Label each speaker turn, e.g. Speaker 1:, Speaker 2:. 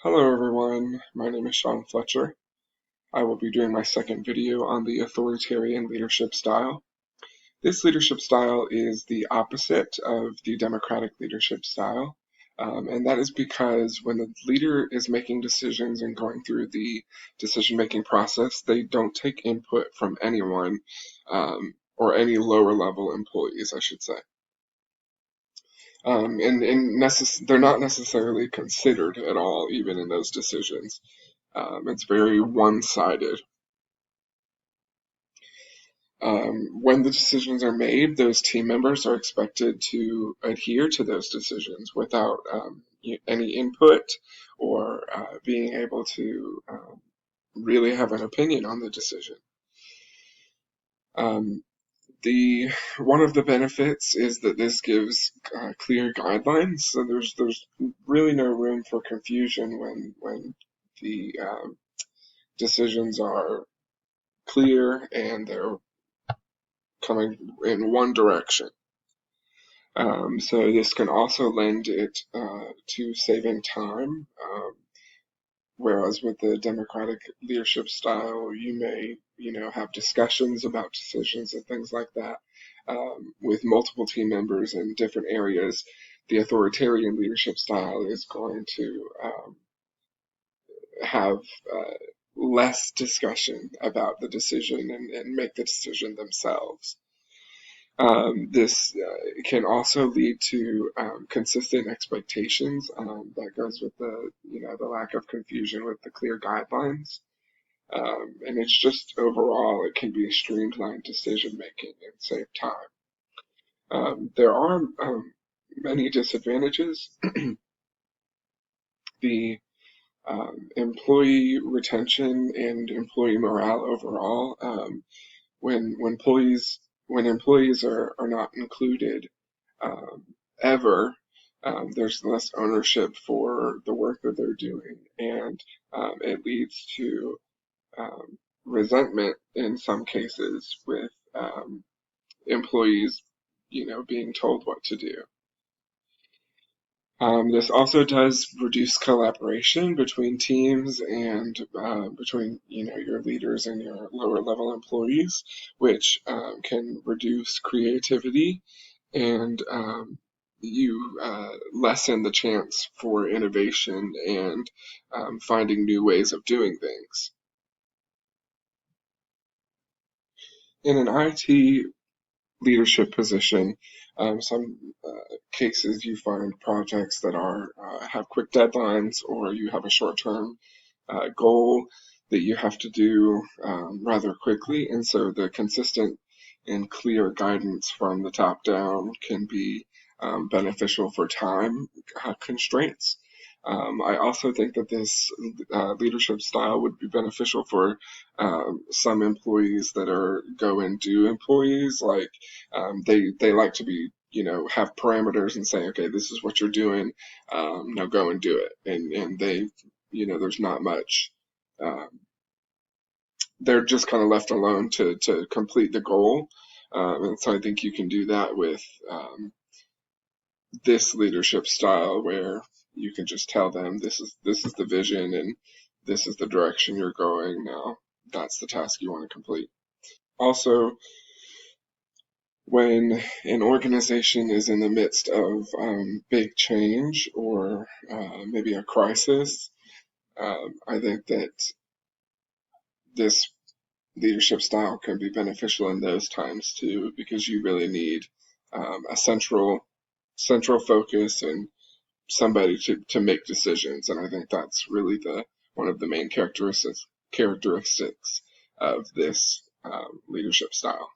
Speaker 1: Hello everyone, my name is Sean Fletcher. I will be doing my second video on the authoritarian leadership style. This leadership style is the opposite of the democratic leadership style, and that is because when the leader is making decisions and going through the decision-making process, they don't take input from anyone, or any lower level employees, I should say. They're not necessarily considered at all, even in those decisions. It's very one-sided. When the decisions are made, those team members are expected to adhere to those decisions without any input or being able to really have an opinion on the decision. One of the benefits is that this gives clear guidelines, so there's really no room for confusion when the decisions are clear and they're coming in one direction. So this can also lend it to saving time, whereas with the democratic leadership style, you may, have discussions about decisions and things like that with multiple team members in different areas. The authoritarian leadership style is going to have less discussion about the decision and make the decision themselves. This can also lead to consistent expectations. That goes with the lack of confusion with the clear guidelines. And it's just overall, it can be a streamlined decision making and save time. There are many disadvantages. The employee retention and employee morale overall. When employees are not included ever, there's less ownership for the work that they're doing, and it leads to resentment in some cases with employees, being told what to do. This also does reduce collaboration between teams and between your leaders and your lower level employees, which can reduce creativity and you lessen the chance for innovation and finding new ways of doing things. In an IT leadership position, some cases you find projects that are have quick deadlines, or you have a short-term goal that you have to do rather quickly, and so the consistent and clear guidance from the top down can be beneficial for time constraints. I also think that this leadership style would be beneficial for some employees that are go and do employees. Like they like to be, have parameters and say, okay, this is what you're doing. Now go and do it. And they, there's not much. They're just kind of left alone to complete the goal. And so I think you can do that with this leadership style, where you can just tell them this is the vision and this is the direction you're going. Now that's the task you want to complete. Also, when an organization is in the midst of big change or maybe a crisis, I think that this leadership style can be beneficial in those times too, because you really need a central focus and somebody to make decisions. And I think that's really one of the main characteristics of this leadership style.